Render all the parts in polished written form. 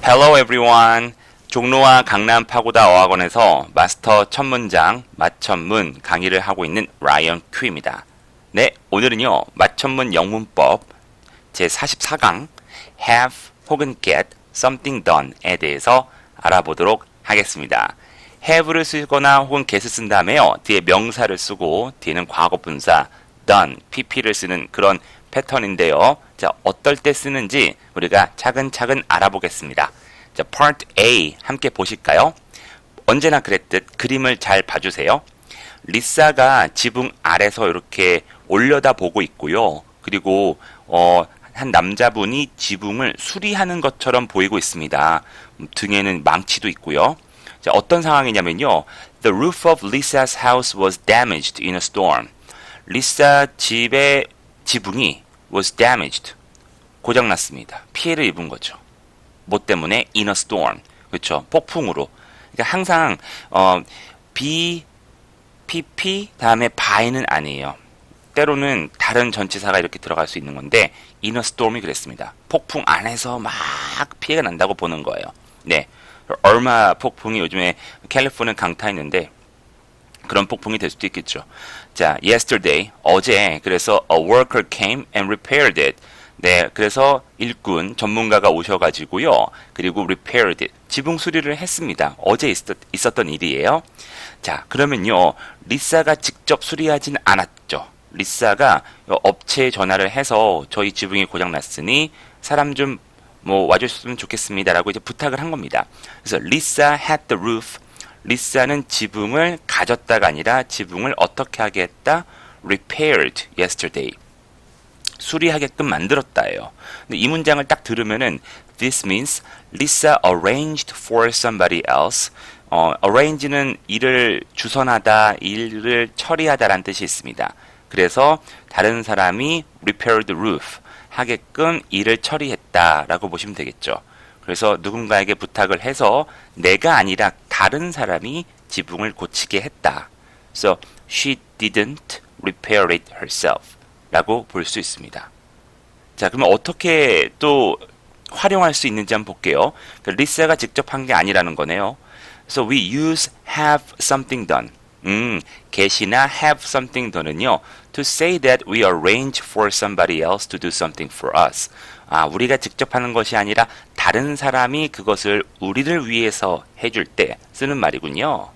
Hello everyone. 종로와 강남 파고다 어학원에서 마스터 첫 문장 맞천문 강의를 하고 있는 라이언 큐입니다. 네, 오늘은요. 맞천문 영문법 제44강 have 혹은 get something done에 대해서 알아보도록 하겠습니다. have를 쓰거나 혹은 get을 쓴 다음에요. 뒤에 명사를 쓰고 뒤에는 과거분사 done, pp를 쓰는 그런 패턴인데요. 자, 어떨 때 쓰는지 우리가 차근차근 알아보겠습니다. 자, Part A 함께 보실까요? 언제나 그랬듯 그림을 잘 봐주세요. 리사가 지붕 아래서 이렇게 올려다 보고 있고요. 그리고 한 남자분이 지붕을 수리하는 것처럼 보이고 있습니다. 등에는 망치도 있고요. 자, 어떤 상황이냐면요. The roof of Lisa's house was damaged in a storm. 리사 집의 지붕이 was damaged. 고장났습니다. 피해를 입은 거죠. 뭐 때문에? In a storm. 그렇죠. 폭풍으로. 그러니까 항상 PP 다음에 by는 아니에요. 때로는 다른 전치사가 이렇게 들어갈 수 있는 건데 in a storm이 그랬습니다. 폭풍 안에서 막 피해가 난다고 보는 거예요. 네. 얼마 폭풍이 요즘에 캘리포니아 강타했는데 그런 폭풍이 될 수도 있겠죠. 자, yesterday, 어제, 그래서 a worker came and repaired it. 네, 그래서 일꾼, 전문가가 오셔가지고요. 그리고 repaired it. 지붕 수리를 했습니다. 어제 있었던 일이에요. 자, 그러면요. 리사가 직접 수리하진 않았죠. 리사가 업체에 전화를 해서 저희 지붕이 고장났으니 사람 좀 와줬으면 좋겠습니다. 라고 이제 부탁을 한 겁니다. 그래서 Lisa had the roof. 리사는 지붕을 가졌다가 아니라 지붕을 어떻게 하게 했다? repaired yesterday. 수리하게끔 만들었다예요. 근데 이 문장을 딱 들으면은 this means Lisa arranged for somebody else. arrange는 일을 주선하다, 일을 처리하다라는 뜻이 있습니다. 그래서 다른 사람이 repaired the roof 하게끔 일을 처리했다라고 보시면 되겠죠. 그래서 누군가에게 부탁을 해서 내가 아니라 다른 사람이 지붕을 고치게 했다. So she didn't repair it herself 라고 볼 수 있습니다. 자, 그러면 어떻게 또 활용할 수 있는지 한번 볼게요. 리사가 직접 한 게 아니라는 거네요. So we use have something done. get이나 have something done은요. To say that we arrange for somebody else to do something for us. 우리가 직접 하는 것이 아니라 다른 사람이 그것을 우리를 위해서 해줄 때 쓰는 말이군요.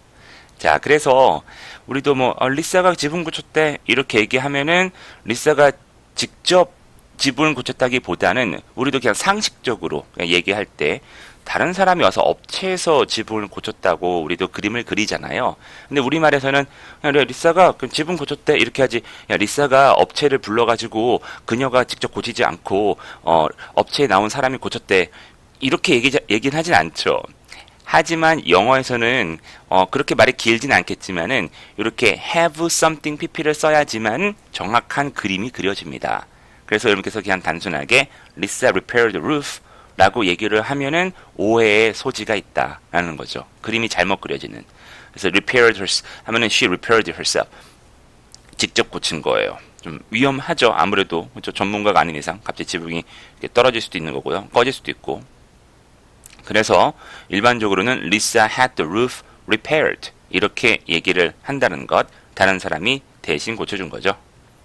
자, 그래서 우리도 리사가 지붕 고쳤대 이렇게 얘기하면은 리사가 직접 지붕을 고쳤다기보다는 우리도 그냥 상식적으로 그냥 얘기할 때 다른 사람이 와서 업체에서 지붕을 고쳤다고 우리도 그림을 그리잖아요. 근데 우리말에서는 리사가 지붕 고쳤대 이렇게 하지. 야, 리사가 업체를 불러가지고 그녀가 직접 고치지 않고 업체에 나온 사람이 고쳤대 이렇게 얘기는 하진 않죠. 하지만 영어에서는 그렇게 말이 길진 않겠지만은 이렇게 have something pp를 써야지만 정확한 그림이 그려집니다. 그래서 여러분께서 그냥 단순하게 Lisa repaired the roof 라고 얘기를 하면은 오해의 소지가 있다라는 거죠. 그림이 잘못 그려지는. 그래서 repaired herself 하면은 she repaired herself. 직접 고친 거예요. 좀 위험하죠. 아무래도 그렇죠? 전문가가 아닌 이상 갑자기 지붕이 떨어질 수도 있는 거고요. 꺼질 수도 있고. 그래서 일반적으로는 Lisa had the roof repaired 이렇게 얘기를 한다는 것. 다른 사람이 대신 고쳐준 거죠.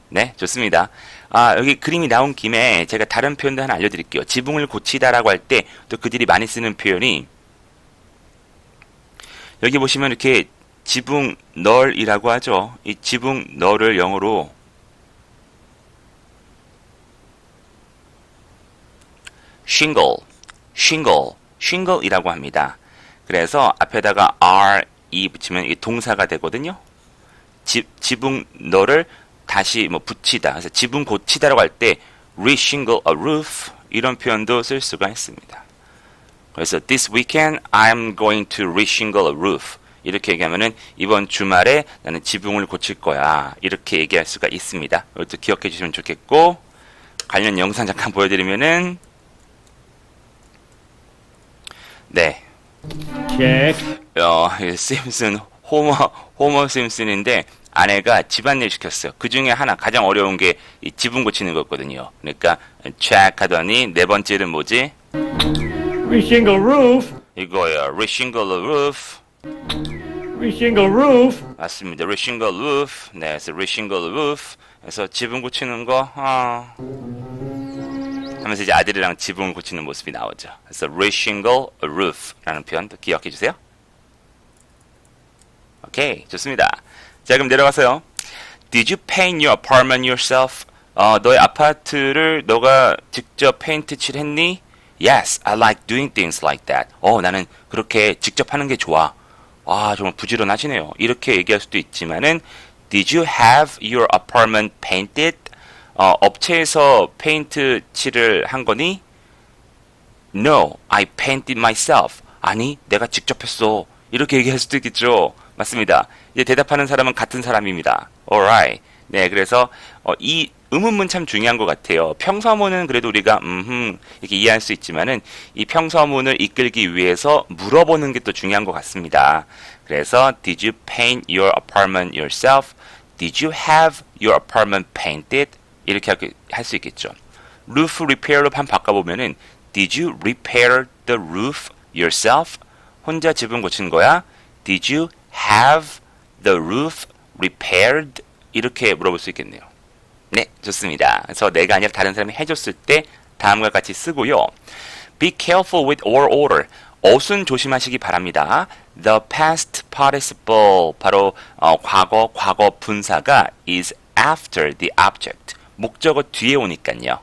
네, 좋습니다. 여기 그림이 나온 김에 제가 다른 표현도 하나 알려드릴게요. 지붕을 고치다라고 할 때 또 그들이 많이 쓰는 표현이 여기 보시면 이렇게 지붕 널이라고 하죠. 이 지붕 널을 영어로 shingle이라고 합니다. 그래서 앞에다가 re 붙이면 이 동사가 되거든요. 지붕 널을 다시 붙이다. 그래서 지붕 고치다라고 할 때 reshingle a roof 이런 표현도 쓸 수가 있습니다. 그래서 this weekend I'm going to reshingle a roof 이렇게 얘기하면은 이번 주말에 나는 지붕을 고칠 거야 이렇게 얘기할 수가 있습니다. 이것도 기억해 주시면 좋겠고 관련 영상 잠깐 보여드리면은 네. 심슨 호머 심슨인데 아내가 집안일 시켰어요. 그 중에 하나 가장 어려운 게 이 지붕 고치는 거거든요. 그러니까 check 하더니 네 번째는 뭐지? Reshingle roof. 이거예요. reshingle the roof. Reshingle roof. 맞습니다. reshingle roof. 네, 그래서 reshingle the roof. 그래서 지붕 고치는 거, 하면서 이제 아들이랑 지붕을 고치는 모습이 나오죠. 그래서 reshingle a roof라는 표현도 기억해 주세요. 오케이, 좋습니다. 자, 그럼 내려가세요. Did you paint your apartment yourself? 너의 아파트를 너가 직접 페인트 칠했니? Yes, I like doing things like that. 나는 그렇게 직접 하는 게 좋아. 정말 부지런하시네요. 이렇게 얘기할 수도 있지만은 Did you have your apartment painted? 업체에서 페인트 칠을 한 거니? No, I painted myself. 아니, 내가 직접 했어. 이렇게 얘기할 수도 있겠죠. 맞습니다. 이제 대답하는 사람은 같은 사람입니다. Alright. 네, 그래서 이 의문문 참 중요한 것 같아요. 평서문은 그래도 우리가 이렇게 이해할 수 있지만은 이 평서문을 이끌기 위해서 물어보는 게 또 중요한 것 같습니다. 그래서 Did you paint your apartment yourself? Did you have your apartment painted? 이렇게 할 수 있겠죠. roof repair로 한 바꿔보면은 Did you repair the roof yourself? 혼자 지붕 고친 거야? Did you have the roof repaired? 이렇게 물어볼 수 있겠네요. 네, 좋습니다. 그래서 내가 아니라 다른 사람이 해줬을 때 다음과 같이 쓰고요. Be careful with all order. 어순 조심하시기 바랍니다. The past participle, 바로 과거 분사가 is after the object. 목적어 뒤에 오니까요.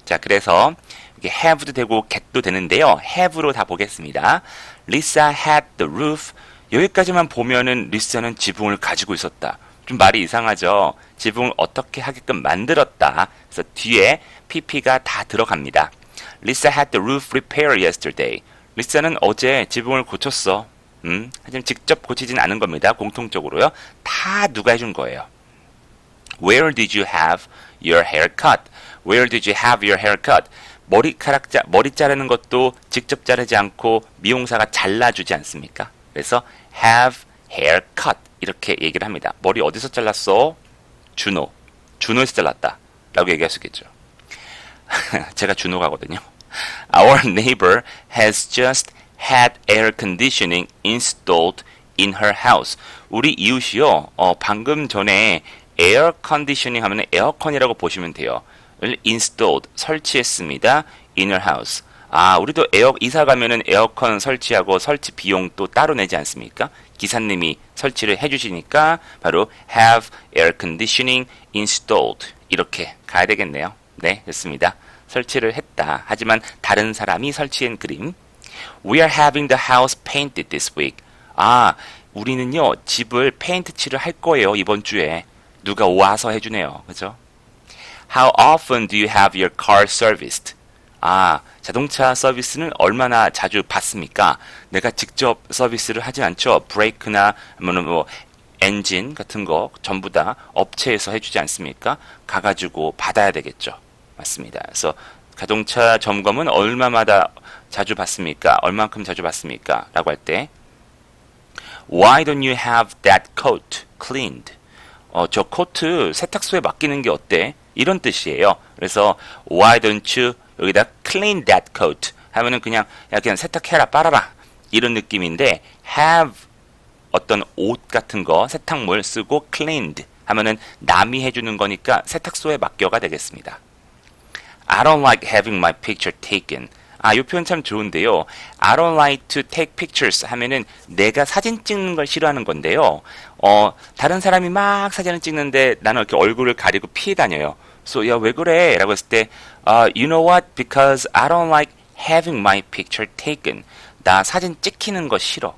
자, 그래서 이게 have도 되고 get도 되는데요. have로 다 보겠습니다. Lisa had the roof. 여기까지만 보면은 리사는 지붕을 가지고 있었다. 좀 말이 이상하죠. 지붕을 어떻게 하게끔 만들었다. 그래서 뒤에 pp가 다 들어갑니다. Lisa had the roof repaired yesterday. 리사는 어제 지붕을 고쳤어. 하지만 직접 고치진 않은 겁니다. 공통적으로요. 다 누가 해준 거예요. Where did you have your hair cut? Where did you have your hair cut? 머리 자르는 것도 직접 자르지 않고 미용사가 잘라주지 않습니까? 그래서 have hair cut 이렇게 얘기를 합니다. 머리 어디서 잘랐어? 준호에서 잘랐다 라고 얘기할 수 있겠죠. 제가 준호가거든요. Our neighbor has just had air conditioning installed in her house. 우리 이웃이요. 방금 전에 에어 컨디셔닝 하면 에어컨이라고 보시면 돼요. installed 설치했습니다. in her house. 우리도 이사 가면은 에어컨 설치하고 설치 비용 또 따로 내지 않습니까? 기사님이 설치를 해주시니까 바로 have air conditioning installed 이렇게 가야 되겠네요. 네, 됐습니다. 설치를 했다. 하지만 다른 사람이 설치한 그림. We are having the house painted this week. 우리는요 집을 페인트 칠을 할 거예요 이번 주에. 누가 와서 해주네요. 그죠? How often do you have your car serviced? 자동차 서비스는 얼마나 자주 받습니까? 내가 직접 서비스를 하진 않죠. 브레이크나 뭐 엔진 같은 거 전부 다 업체에서 해주지 않습니까? 가가지고 받아야 되겠죠. 맞습니다. 그래서 자동차 점검은 얼마마다 자주 받습니까? 얼만큼 자주 받습니까? 라고 할 때 Why don't you have that coat cleaned? 저 코트 세탁소에 맡기는 게 어때? 이런 뜻이에요. 그래서 Why don't you 여기다 clean that coat 하면은 그냥 세탁해라 빨아라 이런 느낌인데 have 어떤 옷 같은 거 세탁물 쓰고 cleaned 하면은 남이 해주는 거니까 세탁소에 맡겨가 되겠습니다. I don't like having my picture taken. 이 표현 참 좋은데요. I don't like to take pictures 하면은 내가 사진 찍는 걸 싫어하는 건데요. 다른 사람이 막 사진을 찍는데 나는 이렇게 얼굴을 가리고 피해 다녀요. So, 야, 왜 그래? 라고 했을 때, you know what? Because I don't like having my picture taken. 나 사진 찍히는 거 싫어.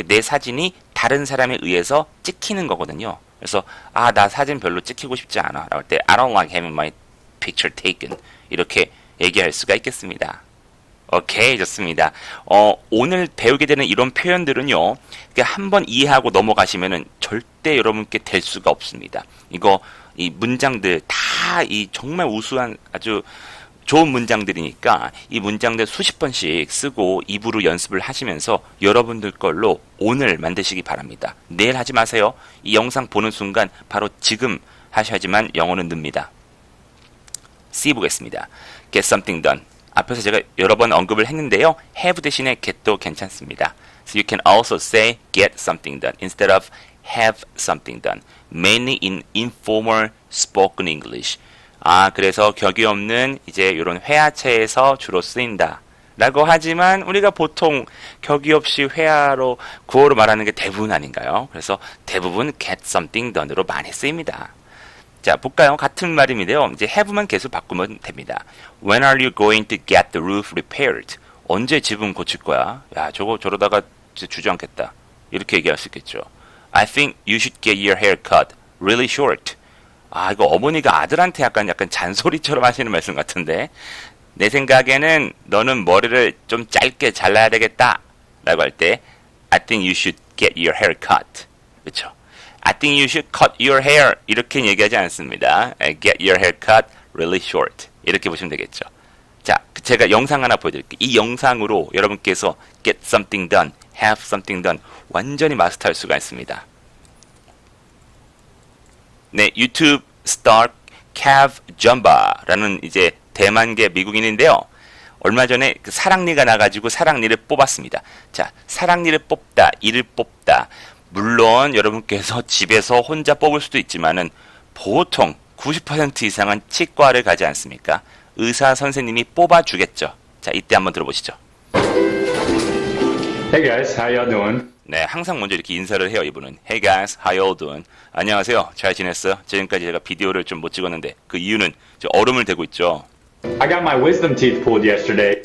내 사진이 다른 사람에 의해서 찍히는 거거든요. 그래서, 나 사진 별로 찍히고 싶지 않아. 라고 할 때, I don't like having my picture taken. 이렇게 얘기할 수가 있겠습니다. 오케이, 좋습니다. 오늘 배우게 되는 이런 표현들은요, 한번 이해하고 넘어가시면은 절대 여러분께 될 수가 없습니다. 이 문장들 다 정말 우수한 아주 좋은 문장들이니까 이 문장들 수십 번씩 쓰고 입으로 연습을 하시면서 여러분들 걸로 오늘 만드시기 바랍니다. 내일 하지 마세요. 이 영상 보는 순간 바로 지금 하셔야지만 영어는 늡니다. C 보겠습니다. Get something done. 앞에서 제가 여러 번 언급을 했는데요. have 대신에 get도 괜찮습니다. So you can also say get something done instead of have something done. Mainly in informal spoken English. 그래서 격이 없는 이제 이런 회화체에서 주로 쓰인다. 라고 하지만 우리가 보통 격이 없이 회화로 구어로 말하는 게 대부분 아닌가요? 그래서 대부분 get something done으로 많이 쓰입니다. 자, 볼까요? 같은 말입니다요. 이제 have만 계속 바꾸면 됩니다. When are you going to get the roof repaired? 언제 지붕 고칠 거야? 야, 저러다가 주저앉겠다. 이렇게 얘기할 수 있겠죠. I think you should get your hair cut really short. 이거 어머니가 아들한테 약간 잔소리처럼 하시는 말씀 같은데. 내 생각에는 너는 머리를 좀 짧게 잘라야 되겠다. 라고 할 때 I think you should get your hair cut. 그렇죠? I think you should cut your hair. 이렇게 얘기하지 않습니다. Get your hair cut really short. 이렇게 보시면 되겠죠. 자, 제가 영상 하나 보여드릴게요. 이 영상으로 여러분께서 get something done, have something done 완전히 마스터할 수가 있습니다. 네, 유튜브 스타 Cav Jumba라는 이제 대만계 미국인인데요. 얼마 전에 그 사랑니가 나가지고 사랑니를 뽑았습니다. 자, 사랑니를 뽑다, 이를 뽑다. 물론 여러분께서 집에서 혼자 뽑을 수도 있지만은 보통 90% 이상은 치과를 가지 않습니까? 의사 선생님이 뽑아주겠죠. 자, 이때 한번 들어보시죠. Hey guys, how y'all doing? 네, 항상 먼저 이렇게 인사를 해요, 이분은. Hey guys, how y'all doing? 안녕하세요. 잘 지냈어요? 지금까지 제가 비디오를 좀 못 찍었는데 그 이유는 저 얼음을 대고 있죠. I got my wisdom teeth pulled yesterday.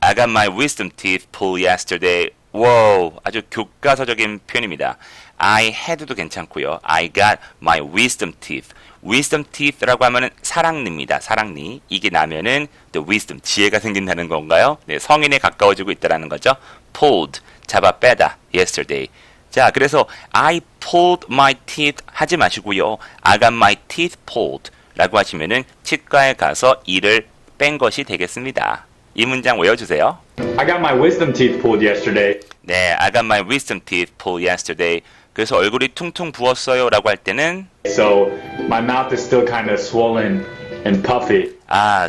I got my wisdom teeth pulled yesterday. wow, 아주 교과서적인 표현입니다. I had도 괜찮고요. I got my wisdom teeth. wisdom teeth라고 하면은 사랑니입니다. 사랑니. 이게 나면은 the wisdom, 지혜가 생긴다는 건가요? 네, 성인에 가까워지고 있다는 거죠. pulled, 잡아 빼다. yesterday. 자, 그래서 I pulled my teeth 하지 마시고요. I got my teeth pulled 라고 하시면은 치과에 가서 이를 뺀 것이 되겠습니다. 이 문장 외워주세요. I got my wisdom teeth pulled yesterday. 네, I got my wisdom teeth pulled yesterday. 그래서 얼굴이 퉁퉁 부었어요 라고 할 때는 So my mouth is still kind of swollen and puffy.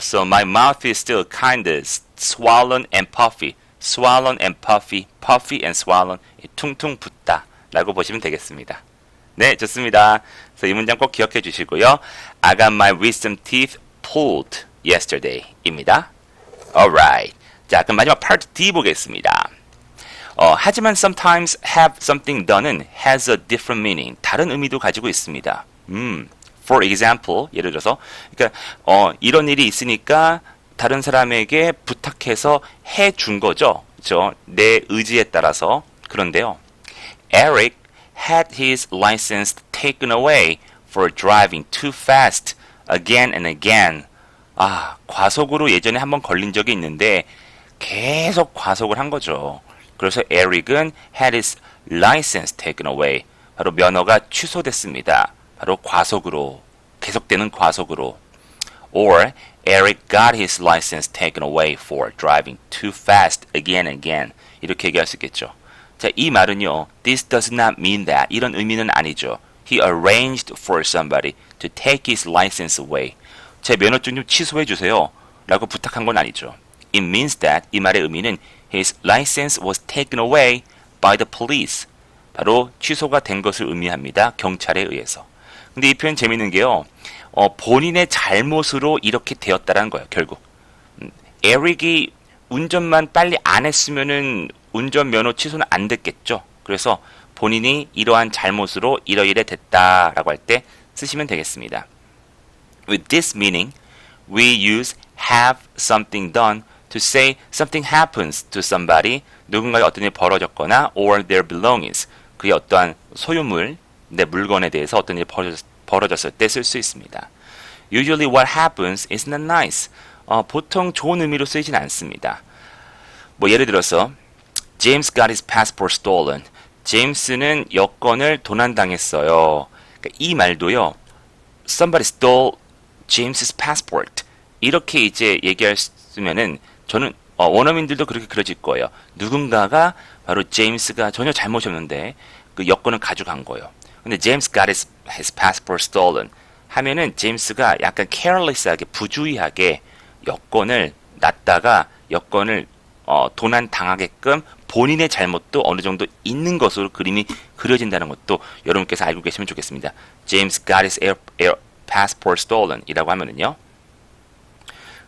So my mouth is still kind of swollen and puffy. swollen and puffy, puffy and swollen. 퉁퉁 붓다 라고 보시면 되겠습니다. 네, 좋습니다. 그래서 이 문장 꼭 기억해 주시고요. I got my wisdom teeth pulled yesterday 입니다. Alright. 자, 그럼 마지막 part D 보겠습니다. 하지만 sometimes have something done은 has a different meaning. 다른 의미도 가지고 있습니다. For example, 예를 들어서, 그러니까 이런 일이 있으니까 다른 사람에게 부탁해서 해준 거죠. 그렇죠? 내 의지에 따라서. 그런데요. Eric had his license taken away for driving too fast again and again. 과속으로 예전에 한번 걸린 적이 있는데 계속 과속을 한 거죠. 그래서 에릭은 had his license taken away. 바로 면허가 취소됐습니다. 바로 과속으로, 계속되는 과속으로. Or Eric got his license taken away for driving too fast again and again. 이렇게 얘기할 수 있겠죠. 자, 이 말은요. This does not mean that. 이런 의미는 아니죠. He arranged for somebody to take his license away. 제 면허증 좀 취소해 주세요. 라고 부탁한 건 아니죠. It means that 이 말의 의미는 his license was taken away by the police. 바로 취소가 된 것을 의미합니다. 경찰에 의해서. 근데 이 표현 재밌는 게요. 본인의 잘못으로 이렇게 되었다라는 거예요. 결국. 에릭이 운전만 빨리 안 했으면은 운전면허 취소는 안 됐겠죠. 그래서 본인이 이러한 잘못으로 이러이래 됐다라고 할 때 쓰시면 되겠습니다. With this meaning, we use have something done to say something happens to somebody, 누군가의 어떤 일이 벌어졌거나 or their belongings, 그의 어떠한 소유물, 내 물건에 대해서 어떤 일이 벌어졌을 때 쓸 수 있습니다. Usually what happens is not nice. 보통 좋은 의미로 쓰이진 않습니다. 예를 들어서 James got his passport stolen. 제임스는 여권을 도난당했어요. 그러니까 이 말도요. Somebody stole James's passport. 이렇게 이제 얘기했으면은 저는 원어민들도 그렇게 그려질 거예요. 누군가가 바로 제임스가 전혀 잘못이 없는데 그 여권을 가져간 거예요. 근데 James got his passport stolen 하면은 제임스가 약간 careless하게 부주의하게 여권을 놨다가 여건을 도난 당하게끔 본인의 잘못도 어느 정도 있는 것으로 그림이 그려진다는 것도 여러분께서 알고 계시면 좋겠습니다. James got his air passport stolen 이라고 하면은요.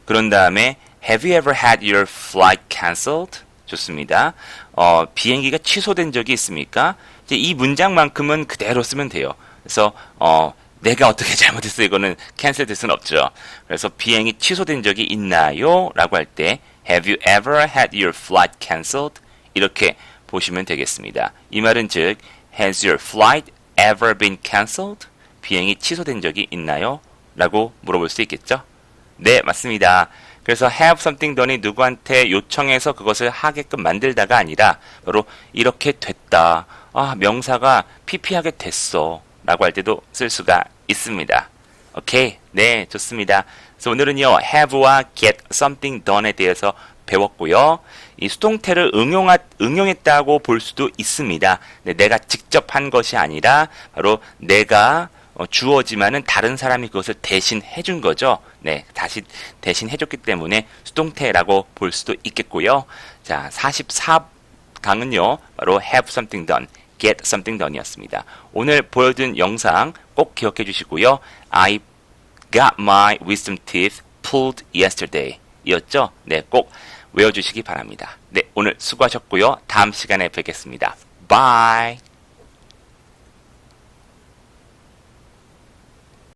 그런 다음에 Have you ever had your flight cancelled? 좋습니다. 비행기가 취소된 적이 있습니까? 이제 이 문장만큼은 그대로 쓰면 돼요. 그래서 내가 어떻게 잘못했어 이거는 캔슬 될 수는 없죠. 그래서 비행이 취소된 적이 있나요? 라고 할 때 Have you ever had your flight cancelled? 이렇게 보시면 되겠습니다. 이 말은 즉 Has your flight ever been cancelled? 비행이 취소된 적이 있나요? 라고 물어볼 수 있겠죠? 네, 맞습니다. 그래서 have something done이 누구한테 요청해서 그것을 하게끔 만들다가 아니라 바로 이렇게 됐다. 명사가 피피하게 됐어. 라고 할 때도 쓸 수가 있습니다. 오케이. 네, 좋습니다. 그래서 오늘은요, have와 get something done에 대해서 배웠고요. 이 수동태를 응용했다고 볼 수도 있습니다. 네, 내가 직접 한 것이 아니라 바로 내가 주어지만은 다른 사람이 그것을 대신 해준 거죠. 네, 다시 대신 해줬기 때문에 수동태라고 볼 수도 있겠고요. 자, 44강은요, 바로 have something done, get something done이었습니다. 오늘 보여준 영상 꼭 기억해 주시고요. I got my wisdom teeth pulled yesterday 이었죠? 네, 꼭 외워주시기 바랍니다. 네, 오늘 수고하셨고요. 다음 시간에 뵙겠습니다. Bye!